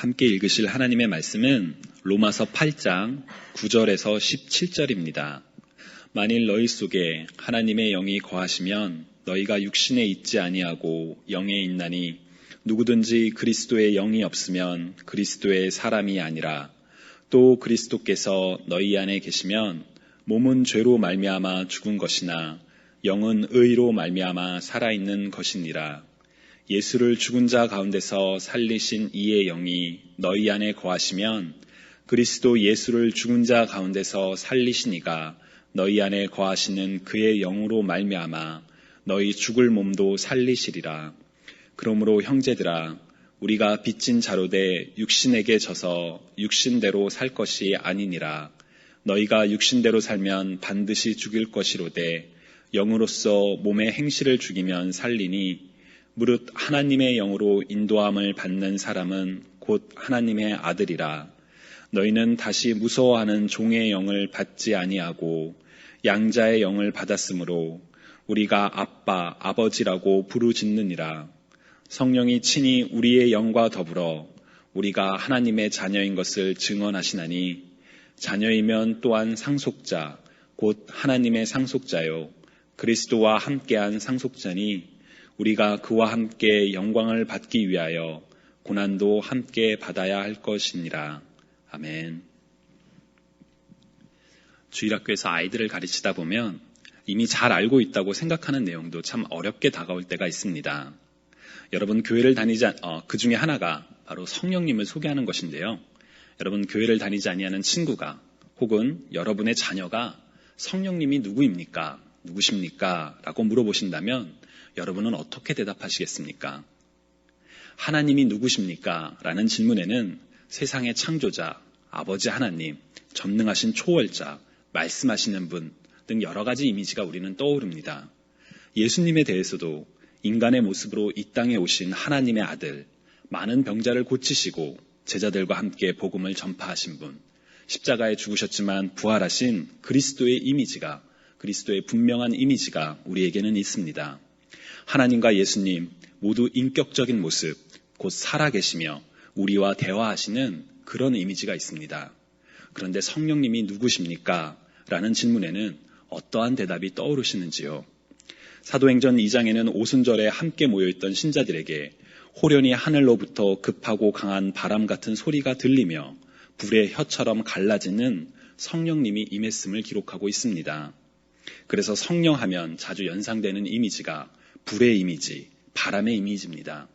함께 읽으실 하나님의 말씀은 로마서 8장 9절에서 17절입니다. 만일 너희 속에 하나님의 영이 거하시면 너희가 육신에 있지 아니하고 영에 있나니 누구든지 그리스도의 영이 없으면 그리스도의 사람이 아니라 또 그리스도께서 너희 안에 계시면 몸은 죄로 말미암아 죽은 것이나 영은 의로 말미암아 살아있는 것이니라. 예수를 죽은 자 가운데서 살리신 이의 영이 너희 안에 거하시면 그리스도 예수를 죽은 자 가운데서 살리신 이가 너희 안에 거하시는 그의 영으로 말미암아 너희 죽을 몸도 살리시리라. 그러므로 형제들아, 우리가 빚진 자로되 육신에게 져서 육신대로 살 것이 아니니라. 너희가 육신대로 살면 반드시 죽일 것이로되 영으로서 몸의 행실을 죽이면 살리니 무릇 하나님의 영으로 인도함을 받는 사람은 곧 하나님의 아들이라. 너희는 다시 무서워하는 종의 영을 받지 아니하고 양자의 영을 받았으므로 우리가 아빠, 아버지라고 부르짖느니라. 성령이 친히 우리의 영과 더불어 우리가 하나님의 자녀인 것을 증언하시나니 자녀이면 또한 상속자, 곧 하나님의 상속자요 그리스도와 함께한 상속자니 우리가 그와 함께 영광을 받기 위하여 고난도 함께 받아야 할 것이니라. 아멘. 주일학교에서 아이들을 가르치다 보면 이미 잘 알고 있다고 생각하는 내용도 참 어렵게 다가올 때가 있습니다. 여러분 교회를 그 중에 하나가 바로 성령님을 소개하는 것인데요. 여러분 교회를 다니지 아니하는 친구가 혹은 여러분의 자녀가 성령님이 누구입니까? 누구십니까? 라고 물어보신다면 여러분은 어떻게 대답하시겠습니까? 하나님이 누구십니까? 라는 질문에는 세상의 창조자, 아버지 하나님, 전능하신 초월자, 말씀하시는 분 등 여러 가지 이미지가 우리는 떠오릅니다. 예수님에 대해서도 인간의 모습으로 이 땅에 오신 하나님의 아들, 많은 병자를 고치시고 제자들과 함께 복음을 전파하신 분, 십자가에 죽으셨지만 부활하신 그리스도의 이미지가, 그리스도의 분명한 이미지가 우리에게는 있습니다. 하나님과 예수님 모두 인격적인 모습, 곧 살아계시며 우리와 대화하시는 그런 이미지가 있습니다. 그런데 성령님이 누구십니까? 라는 질문에는 어떠한 대답이 떠오르시는지요? 사도행전 2장에는 오순절에 함께 모여있던 신자들에게 호련히 하늘로부터 급하고 강한 바람 같은 소리가 들리며 불의 혀처럼 갈라지는 성령님이 임했음을 기록하고 있습니다. 그래서 성령하면 자주 연상되는 이미지가 불의 이미지, 바람의 이미지입니다.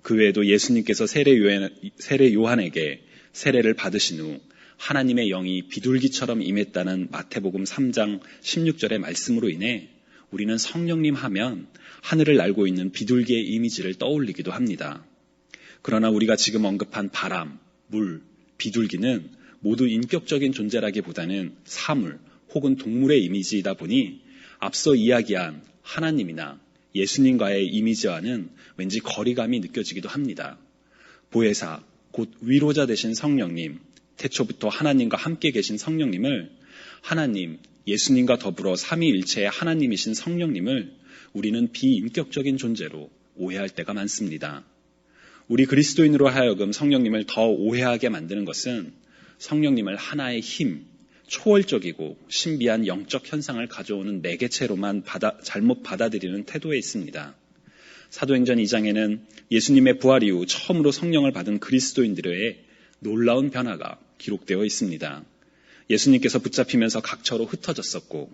그 외에도 예수님께서 세례 요한에게 세례를 받으신 후 하나님의 영이 비둘기처럼 임했다는 마태복음 3장 16절의 말씀으로 인해 우리는 성령님 하면 하늘을 날고 있는 비둘기의 이미지를 떠올리기도 합니다. 그러나 우리가 지금 언급한 바람, 물, 비둘기는 모두 인격적인 존재라기보다는 사물 혹은 동물의 이미지이다 보니 앞서 이야기한 하나님이나 예수님과의 이미지와는 왠지 거리감이 느껴지기도 합니다. 보혜사, 곧 위로자 되신 성령님, 태초부터 하나님과 함께 계신 성령님을 하나님, 예수님과 더불어 삼위일체의 하나님이신 성령님을 우리는 비인격적인 존재로 오해할 때가 많습니다. 우리 그리스도인으로 하여금 성령님을 더 오해하게 만드는 것은 성령님을 하나의 힘, 초월적이고 신비한 영적 현상을 가져오는 매개체로만 잘못 받아들이는 태도에 있습니다. 사도행전 2장에는 예수님의 부활 이후 처음으로 성령을 받은 그리스도인들의 놀라운 변화가 기록되어 있습니다. 예수님께서 붙잡히면서 각처로 흩어졌었고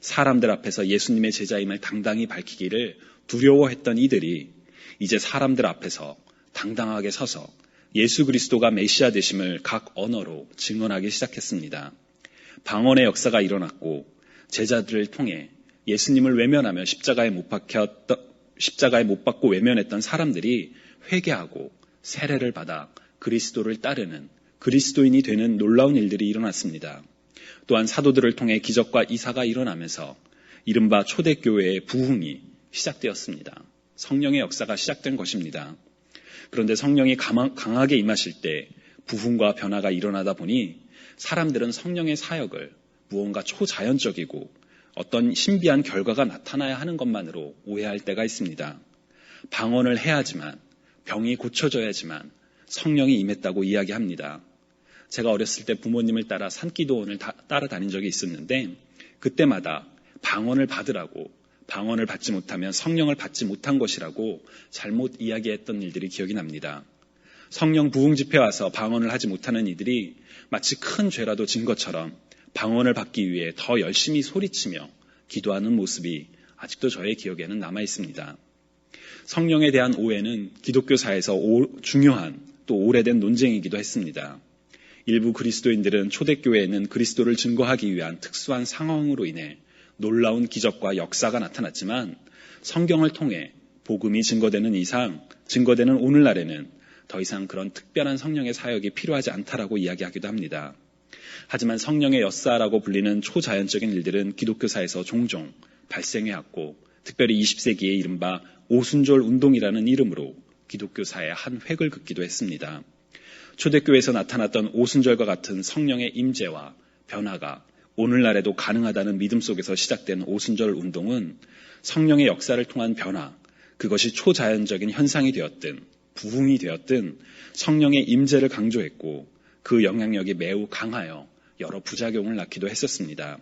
사람들 앞에서 예수님의 제자임을 당당히 밝히기를 두려워했던 이들이 이제 사람들 앞에서 당당하게 서서 예수 그리스도가 메시아 되심을 각 언어로 증언하기 시작했습니다. 방언의 역사가 일어났고 제자들을 통해 예수님을 외면하며 십자가에 못 박고 외면했던 사람들이 회개하고 세례를 받아 그리스도를 따르는 그리스도인이 되는 놀라운 일들이 일어났습니다. 또한 사도들을 통해 기적과 이사가 일어나면서 이른바 초대교회의 부흥이 시작되었습니다. 성령의 역사가 시작된 것입니다. 그런데 성령이 강하게 임하실 때 부흥과 변화가 일어나다 보니 사람들은 성령의 사역을 무언가 초자연적이고 어떤 신비한 결과가 나타나야 하는 것만으로 오해할 때가 있습니다. 방언을 해야지만, 병이 고쳐져야지만, 성령이 임했다고 이야기합니다. 제가 어렸을 때 부모님을 따라 산기도원을 따라다닌 적이 있었는데 그때마다 방언을 받으라고, 방언을 받지 못하면 성령을 받지 못한 것이라고 잘못 이야기했던 일들이 기억이 납니다. 성령 부흥 집회 와서 방언을 하지 못하는 이들이 마치 큰 죄라도 진 것처럼 방언을 받기 위해 더 열심히 소리치며 기도하는 모습이 아직도 저의 기억에는 남아 있습니다. 성령에 대한 오해는 기독교사에서 중요한 또 오래된 논쟁이기도 했습니다. 일부 그리스도인들은 초대교회에는 그리스도를 증거하기 위한 특수한 상황으로 인해 놀라운 기적과 역사가 나타났지만 성경을 통해 복음이 증거되는 오늘날에는 더 이상 그런 특별한 성령의 사역이 필요하지 않다라고 이야기하기도 합니다. 하지만 성령의 역사라고 불리는 초자연적인 일들은 기독교사에서 종종 발생해왔고 특별히 20세기에 이른바 오순절 운동이라는 이름으로 기독교사의 한 획을 긋기도 했습니다. 초대교회에서 나타났던 오순절과 같은 성령의 임재와 변화가 오늘날에도 가능하다는 믿음 속에서 시작된 오순절 운동은 성령의 역사를 통한 변화, 그것이 초자연적인 현상이 되었든 부흥이 되었든 성령의 임재를 강조했고 그 영향력이 매우 강하여 여러 부작용을 낳기도 했었습니다.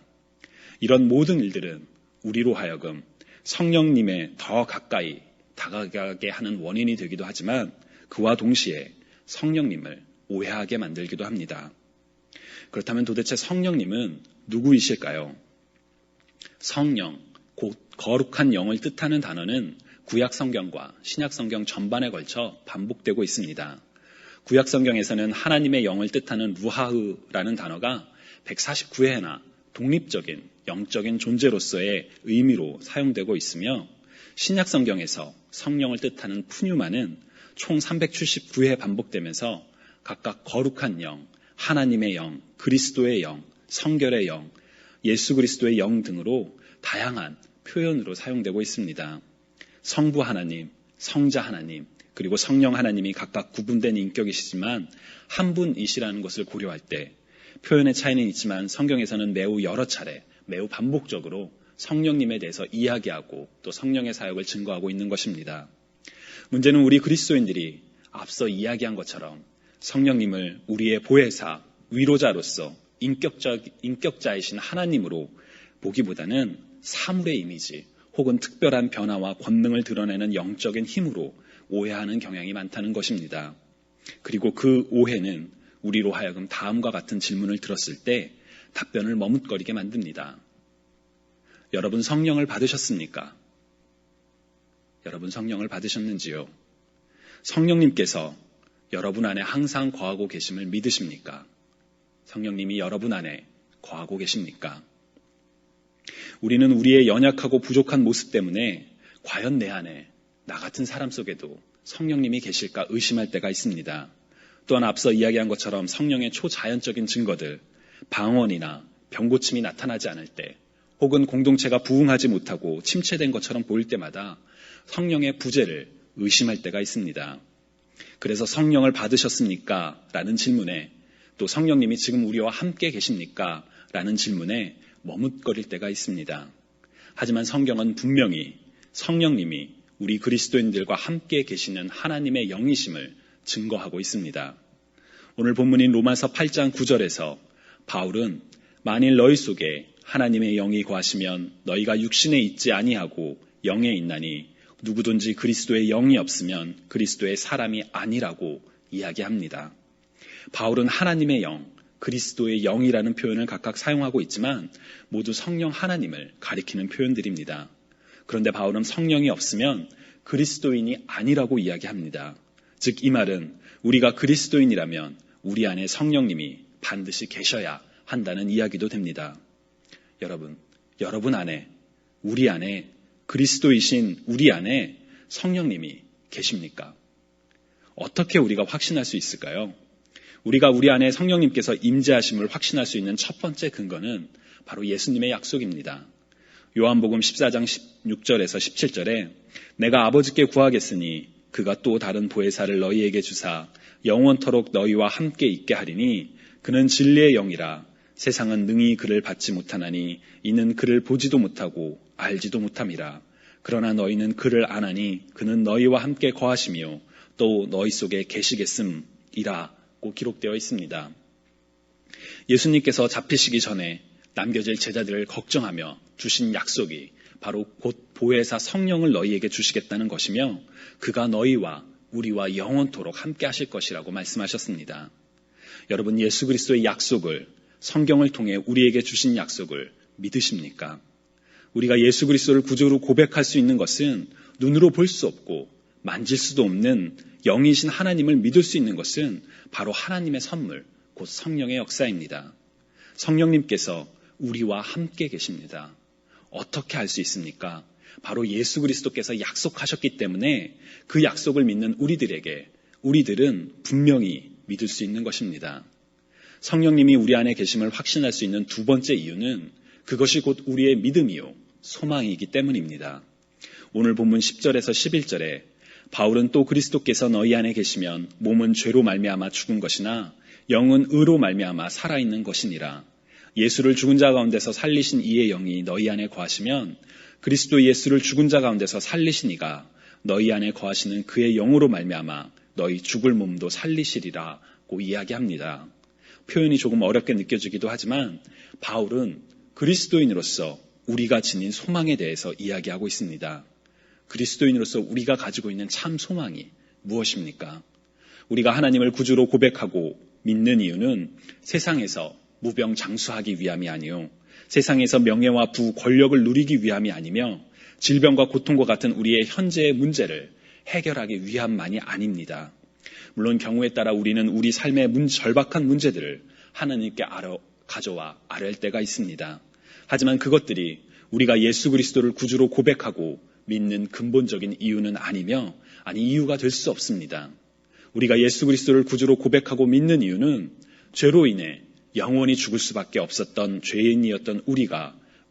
이런 모든 일들은 우리로 하여금 성령님에 더 가까이 다가가게 하는 원인이 되기도 하지만 그와 동시에 성령님을 오해하게 만들기도 합니다. 그렇다면 도대체 성령님은 누구이실까요? 성령, 곧 거룩한 영을 뜻하는 단어는 구약성경과 신약성경 전반에 걸쳐 반복되고 있습니다. 구약성경에서는 하나님의 영을 뜻하는 루하흐라는 단어가 149회나 독립적인 영적인 존재로서의 의미로 사용되고 있으며 신약성경에서 성령을 뜻하는 푸뉴마는 총 379회 반복되면서 각각 거룩한 영, 하나님의 영, 그리스도의 영, 성결의 영, 예수 그리스도의 영 등으로 다양한 표현으로 사용되고 있습니다. 성부 하나님, 성자 하나님, 그리고 성령 하나님이 각각 구분된 인격이시지만 한 분이시라는 것을 고려할 때 표현의 차이는 있지만 성경에서는 매우 여러 차례, 매우 반복적으로 성령님에 대해서 이야기하고 또 성령의 사역을 증거하고 있는 것입니다. 문제는 우리 그리스도인들이 앞서 이야기한 것처럼 성령님을 우리의 보혜사, 위로자로서 인격자이신 하나님으로 보기보다는 사물의 이미지 혹은 특별한 변화와 권능을 드러내는 영적인 힘으로 오해하는 경향이 많다는 것입니다. 그리고 그 오해는 우리로 하여금 다음과 같은 질문을 들었을 때 답변을 머뭇거리게 만듭니다. 여러분 성령을 받으셨습니까? 여러분 성령을 받으셨는지요? 성령님께서 여러분 안에 항상 거하고 계심을 믿으십니까? 성령님이 여러분 안에 거하고 계십니까? 우리는 우리의 연약하고 부족한 모습 때문에 과연 내 안에 나 같은 사람 속에도 성령님이 계실까 의심할 때가 있습니다. 또한 앞서 이야기한 것처럼 성령의 초자연적인 증거들, 방언이나 병고침이 나타나지 않을 때 혹은 공동체가 부흥하지 못하고 침체된 것처럼 보일 때마다 성령의 부재를 의심할 때가 있습니다. 그래서 성령을 받으셨습니까? 라는 질문에 또 성령님이 지금 우리와 함께 계십니까? 라는 질문에 머뭇거릴 때가 있습니다. 하지만 성경은 분명히 성령님이 우리 그리스도인들과 함께 계시는 하나님의 영이심을 증거하고 있습니다. 오늘 본문인 로마서 8장 9절에서 바울은 만일 너희 속에 하나님의 영이 거하시면 너희가 육신에 있지 아니하고 영에 있나니 누구든지 그리스도의 영이 없으면 그리스도의 사람이 아니라고 이야기합니다. 바울은 하나님의 영, 그리스도의 영이라는 표현을 각각 사용하고 있지만 모두 성령 하나님을 가리키는 표현들입니다. 그런데 바울은 성령이 없으면 그리스도인이 아니라고 이야기합니다. 즉 이 말은 우리가 그리스도인이라면 우리 안에 성령님이 반드시 계셔야 한다는 이야기도 됩니다. 여러분 안에, 우리 안에, 그리스도이신 우리 안에 성령님이 계십니까? 어떻게 우리가 확신할 수 있을까요? 우리가 우리 안에 성령님께서 임재하심을 확신할 수 있는 첫 번째 근거는 바로 예수님의 약속입니다. 요한복음 14장 16절에서 17절에 내가 아버지께 구하겠으니 그가 또 다른 보혜사를 너희에게 주사 영원토록 너희와 함께 있게 하리니 그는 진리의 영이라 세상은 능히 그를 받지 못하나니 이는 그를 보지도 못하고 알지도 못함이라. 그러나 너희는 그를 아나니 그는 너희와 함께 거하시며 또 너희 속에 계시겠음 것이라고 기록되어 있습니다. 예수님께서 잡히시기 전에 남겨질 제자들을 걱정하며 주신 약속이 바로 곧 보혜사 성령을 너희에게 주시겠다는 것이며 그가 너희와 우리와 영원토록 함께 하실 것이라고 말씀하셨습니다. 여러분, 예수 그리스도의 약속을, 성경을 통해 우리에게 주신 약속을 믿으십니까? 우리가 예수 그리스도를 구주로 고백할 수 있는 것은 눈으로 볼 수 없고 만질 수도 없는 영이신 하나님을 믿을 수 있는 것은 바로 하나님의 선물, 곧 성령의 역사입니다. 성령님께서 우리와 함께 계십니다. 어떻게 알 수 있습니까? 바로 예수 그리스도께서 약속하셨기 때문에 그 약속을 믿는 우리들은 분명히 믿을 수 있는 것입니다. 성령님이 우리 안에 계심을 확신할 수 있는 두 번째 이유는 그것이 곧 우리의 믿음이요 소망이기 때문입니다. 오늘 본문 10절에서 11절에 바울은 또 그리스도께서 너희 안에 계시면 몸은 죄로 말미암아 죽은 것이나 영은 의로 말미암아 살아있는 것이니라. 예수를 죽은 자 가운데서 살리신 이의 영이 너희 안에 거하시면 그리스도 예수를 죽은 자 가운데서 살리신 이가 너희 안에 거하시는 그의 영으로 말미암아 너희 죽을 몸도 살리시리라고 이야기합니다. 표현이 조금 어렵게 느껴지기도 하지만 바울은 그리스도인으로서 우리가 지닌 소망에 대해서 이야기하고 있습니다. 그리스도인으로서 우리가 가지고 있는 참 소망이 무엇입니까? 우리가 하나님을 구주로 고백하고 믿는 이유는 세상에서 무병장수하기 위함이 아니요 세상에서 명예와 부, 권력을 누리기 위함이 아니며 질병과 고통과 같은 우리의 현재의 문제를 해결하기 위함만이 아닙니다. 물론 경우에 따라 우리는 우리 삶의 절박한 문제들을 하나님께 가져와 아뢰할 때가 있습니다. 하지만 그것들이 우리가 예수 그리스도를 구주로 고백하고 믿는 근본적인 이유는 이유가 될 수 없습니다. 우리가 예수 그리스도를 구주로 고백하고 믿는 이유는 죄로 인해 영원히 죽을 수밖에 없었던 죄인이었던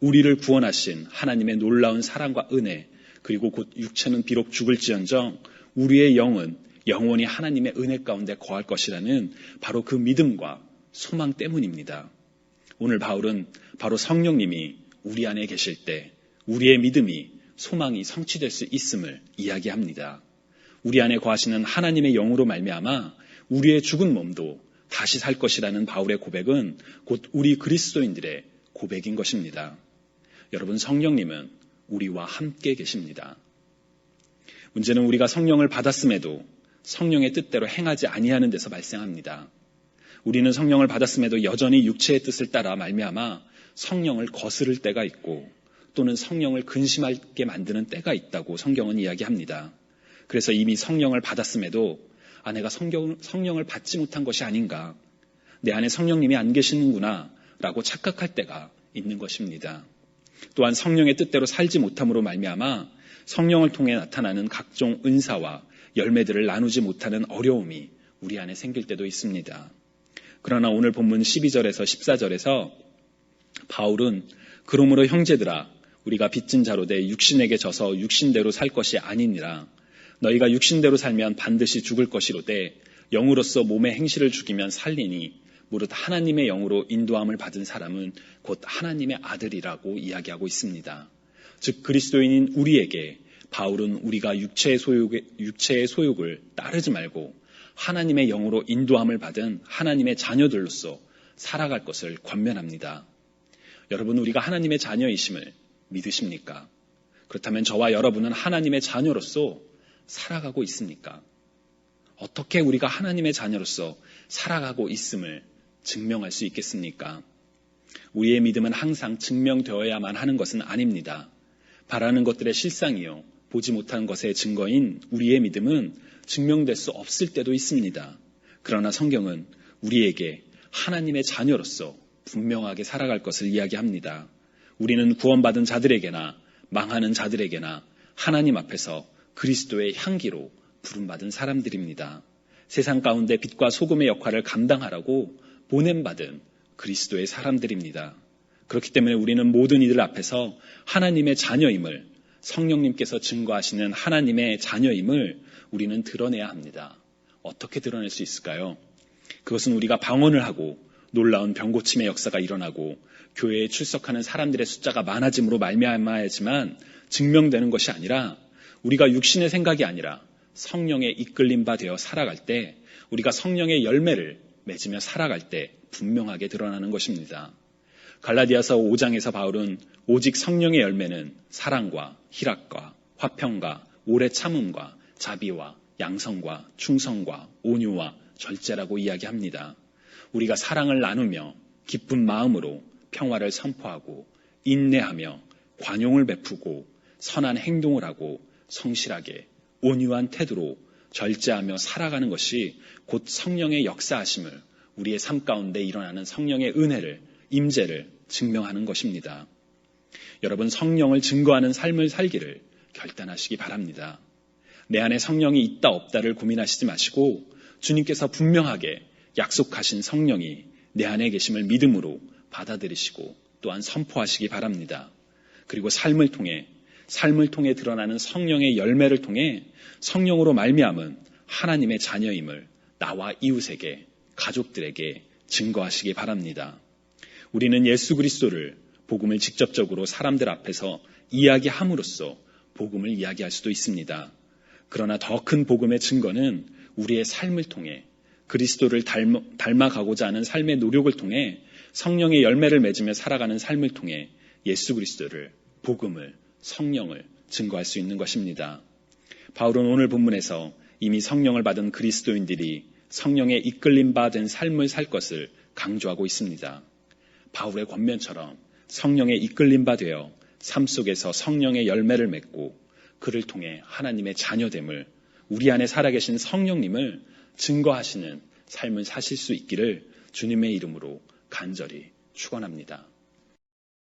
우리를 구원하신 하나님의 놀라운 사랑과 은혜, 그리고 곧 육체는 비록 죽을지언정 우리의 영은 영원히 하나님의 은혜 가운데 거할 것이라는 바로 그 믿음과 소망 때문입니다. 오늘 바울은 바로 성령님이 우리 안에 계실 때 우리의 믿음이, 소망이 성취될 수 있음을 이야기합니다. 우리 안에 거하시는 하나님의 영으로 말미암아 우리의 죽은 몸도 다시 살 것이라는 바울의 고백은 곧 우리 그리스도인들의 고백인 것입니다. 여러분, 성령님은 우리와 함께 계십니다. 문제는 우리가 성령을 받았음에도 성령의 뜻대로 행하지 아니하는 데서 발생합니다. 우리는 성령을 받았음에도 여전히 육체의 뜻을 따라 말미암아 성령을 거스를 때가 있고 또는 성령을 근심하게 만드는 때가 있다고 성경은 이야기합니다. 그래서 이미 성령을 받았음에도 내가 성령을 받지 못한 것이 아닌가, 내 안에 성령님이 안 계시는구나 라고 착각할 때가 있는 것입니다. 또한 성령의 뜻대로 살지 못함으로 말미암아 성령을 통해 나타나는 각종 은사와 열매들을 나누지 못하는 어려움이 우리 안에 생길 때도 있습니다. 그러나 오늘 본문 12절에서 14절에서 바울은 그러므로 형제들아 우리가 빚진 자로 돼 육신에게 져서 육신대로 살 것이 아니니라. 너희가 육신대로 살면 반드시 죽을 것이로되 영으로서 몸의 행실을 죽이면 살리니 무릇 하나님의 영으로 인도함을 받은 사람은 곧 하나님의 아들이라고 이야기하고 있습니다. 즉 그리스도인인 우리에게 바울은 우리가 육체의 소욕을 따르지 말고 하나님의 영으로 인도함을 받은 하나님의 자녀들로서 살아갈 것을 권면합니다. 여러분, 우리가 하나님의 자녀이심을 믿으십니까? 그렇다면 저와 여러분은 하나님의 자녀로서 살아가고 있습니까? 어떻게 우리가 하나님의 자녀로서 살아가고 있음을 증명할 수 있겠습니까? 우리의 믿음은 항상 증명되어야만 하는 것은 아닙니다. 바라는 것들의 실상이요 보지 못한 것의 증거인 우리의 믿음은 증명될 수 없을 때도 있습니다. 그러나 성경은 우리에게 하나님의 자녀로서 분명하게 살아갈 것을 이야기합니다. 우리는 구원받은 자들에게나 망하는 자들에게나 하나님 앞에서 그리스도의 향기로 부름받은 사람들입니다. 세상 가운데 빛과 소금의 역할을 감당하라고 보냄받은 그리스도의 사람들입니다. 그렇기 때문에 우리는 모든 이들 앞에서 하나님의 자녀임을, 성령님께서 증거하시는 하나님의 자녀임을 우리는 드러내야 합니다. 어떻게 드러낼 수 있을까요? 그것은 우리가 방언을 하고 놀라운 병고침의 역사가 일어나고 교회에 출석하는 사람들의 숫자가 많아짐으로 말미암아야지만 증명되는 것이 아니라 우리가 육신의 생각이 아니라 성령에 이끌림 바 되어 살아갈 때, 우리가 성령의 열매를 맺으며 살아갈 때 분명하게 드러나는 것입니다. 갈라디아서 5장에서 바울은 오직 성령의 열매는 사랑과 희락과 화평과 오래 참음과 자비와 양성과 충성과 온유와 절제라고 이야기합니다. 우리가 사랑을 나누며 기쁜 마음으로 평화를 선포하고 인내하며 관용을 베푸고 선한 행동을 하고 성실하게 온유한 태도로 절제하며 살아가는 것이 곧 성령의 역사하심을, 우리의 삶 가운데 일어나는 성령의 은혜를, 임재를 증명하는 것입니다. 여러분, 성령을 증거하는 삶을 살기를 결단하시기 바랍니다. 내 안에 성령이 있다 없다를 고민하시지 마시고 주님께서 분명하게 약속하신 성령이 내 안에 계심을 믿음으로 받아들이시고 또한 선포하시기 바랍니다. 그리고 삶을 통해 드러나는 성령의 열매를 통해 성령으로 말미암은 하나님의 자녀임을 나와 이웃에게, 가족들에게 증거하시기 바랍니다. 우리는 예수 그리스도를, 복음을 직접적으로 사람들 앞에서 이야기함으로써 복음을 이야기할 수도 있습니다. 그러나 더 큰 복음의 증거는 우리의 삶을 통해 그리스도를 닮아가고자 하는 삶의 노력을 통해 성령의 열매를 맺으며 살아가는 삶을 통해 예수 그리스도를, 복음을, 성령을 증거할 수 있는 것입니다. 바울은 오늘 본문에서 이미 성령을 받은 그리스도인들이 성령에 이끌림 바 된 삶을 살 것을 강조하고 있습니다. 바울의 권면처럼 성령에 이끌림 바 되어 삶 속에서 성령의 열매를 맺고 그를 통해 하나님의 자녀됨을, 우리 안에 살아계신 성령님을 증거하시는 삶을 사실 수 있기를 주님의 이름으로 간절히 축원합니다.